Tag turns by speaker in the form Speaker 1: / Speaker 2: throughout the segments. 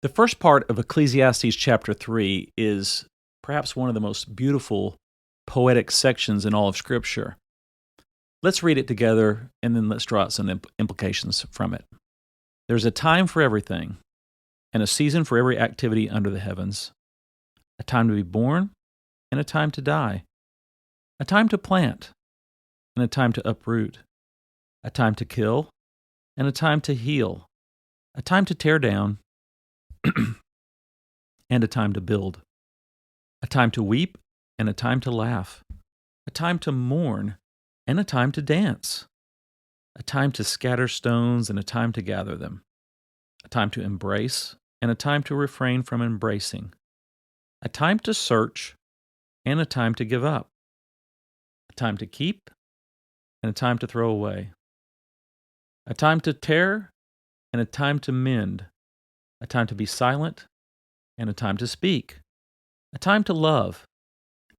Speaker 1: The first part of Ecclesiastes chapter 3 is perhaps one of the most beautiful poetic sections in all of Scripture. Let's read it together and then let's draw out some implications from it. There's a time for everything and a season for every activity under the heavens, a time to be born and a time to die, a time to plant and a time to uproot, a time to kill and a time to heal, a time to tear down and a time to build, a time to weep and a time to laugh, a time to mourn and a time to dance, a time to scatter stones and a time to gather them, a time to embrace and a time to refrain from embracing, a time to search and a time to give up, a time to keep and a time to throw away, a time to tear and a time to mend, a time to be silent and a time to speak, a time to love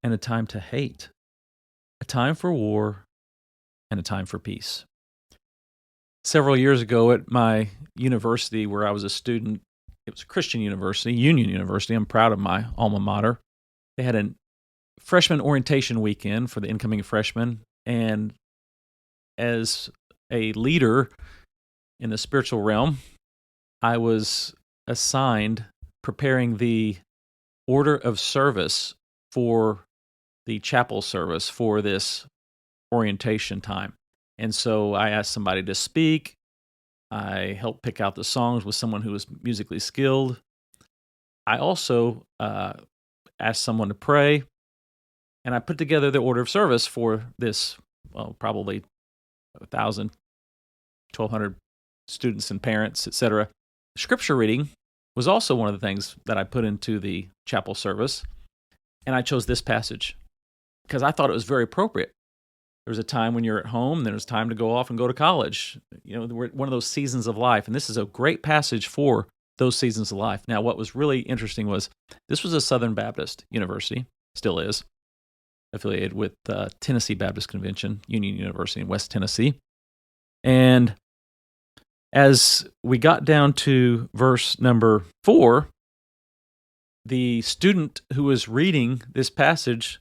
Speaker 1: and a time to hate, a time for war and a time for peace. Several years ago at my university where I was a student, it was a Christian university, Union University. I'm proud of my alma mater. They had a freshman orientation weekend for the incoming freshmen, and as a leader in the spiritual realm, I was assigned preparing the order of service for the chapel service for this orientation time. And so I asked somebody to speak. I helped pick out the songs with someone who was musically skilled. I also asked someone to pray, and I put together the order of service for this, probably 1,000, 1,200 students and parents, etc. Scripture reading was also one of the things that I put into the chapel service, and I chose this passage because I thought it was very appropriate. There's a time when you're at home, there's time to go off and go to college. You know, we're at one of those seasons of life, and this is a great passage for those seasons of life. Now, what was really interesting was this was a Southern Baptist university, still is, affiliated with Tennessee Baptist Convention, Union University in West Tennessee. And as we got down to verse number 4, the student who was reading this passage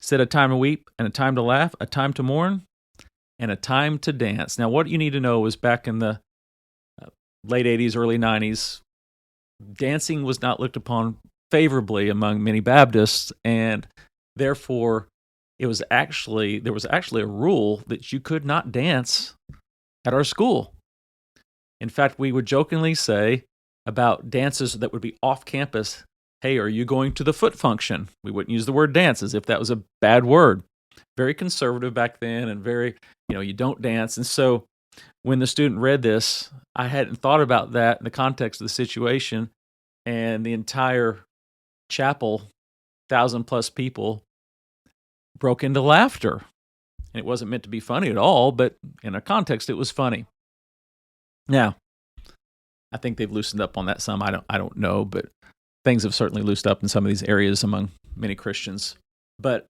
Speaker 1: said a time to weep and a time to laugh, a time to mourn, and a time to dance. Now, what you need to know is back in the late 80s, early 90s, dancing was not looked upon favorably among many Baptists, and therefore there was actually a rule that you could not dance at our school. In fact, we would jokingly say about dances that would be off campus, hey, are you going to the foot function? We wouldn't use the word dance as if that was a bad word. Very conservative back then and very, you don't dance. And so when the student read this, I hadn't thought about that in the context of the situation, and the entire chapel, 1,000+ people, broke into laughter. And it wasn't meant to be funny at all, but in a context, it was funny. Now, I think they've loosened up on that some. I don't know, but things have certainly loosened up in some of these areas among many Christians. But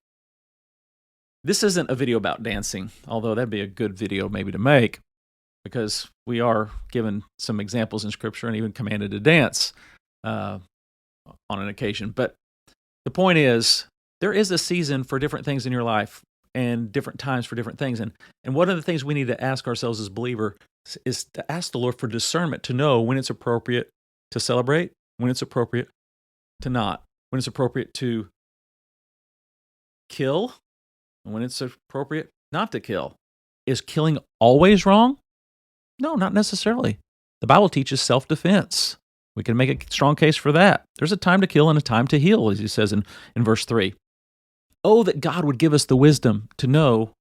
Speaker 1: this isn't a video about dancing, although that'd be a good video maybe to make, because we are given some examples in Scripture and even commanded to dance on an occasion. But the point is, there is a season for different things in your life and different times for different things. And one of the things we need to ask ourselves as believers is to ask the Lord for discernment to know when it's appropriate to celebrate, when it's appropriate to not, when it's appropriate to kill, and when it's appropriate not to kill. Is killing always wrong? No, not necessarily. The Bible teaches self-defense. We can make a strong case for that. There's a time to kill and a time to heal, as he says in verse 3. Oh, that God would give us the wisdom to know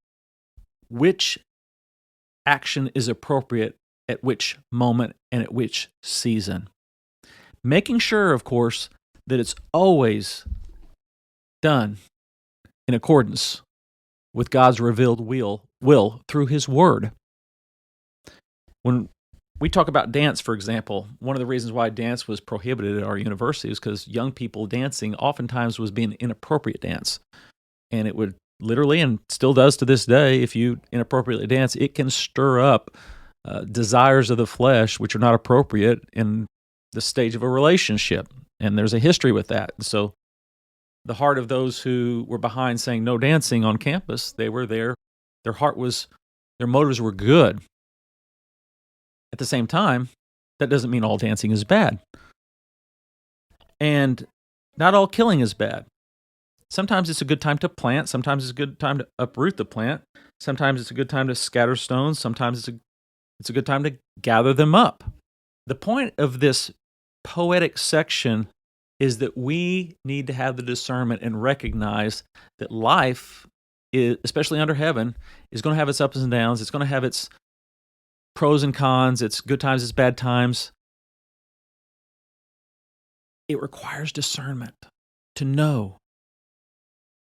Speaker 1: which action is appropriate at which moment and at which season. Making sure, of course, that it's always done in accordance with God's revealed will through His Word. When we talk about dance, for example, one of the reasons why dance was prohibited at our university is because young people dancing oftentimes was being inappropriate dance. And it would literally, and still does to this day, if you inappropriately dance, it can stir up desires of the flesh which are not appropriate, and the stage of a relationship, and there's a history with that. So the heart of those who were behind saying no dancing on campus, they were there. Their heart was, their motives were good. At the same time, that doesn't mean all dancing is bad. And not all killing is bad. Sometimes it's a good time to plant. Sometimes it's a good time to uproot the plant. Sometimes it's a good time to scatter stones. Sometimes it's a good time to gather them up. The point of this poetic section is that we need to have the discernment and recognize that life, especially under heaven, is going to have its ups and downs. It's going to have its pros and cons, its good times, its bad times. It requires discernment to know,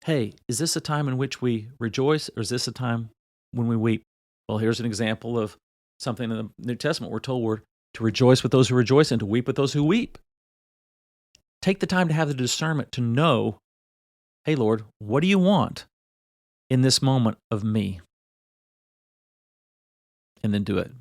Speaker 1: hey, is this a time in which we rejoice, or is this a time when we weep? Well, here's an example of something in the New Testament. We're told we're to rejoice with those who rejoice and to weep with those who weep. Take the time to have the discernment to know, hey, Lord, what do you want in this moment of me? And then do it.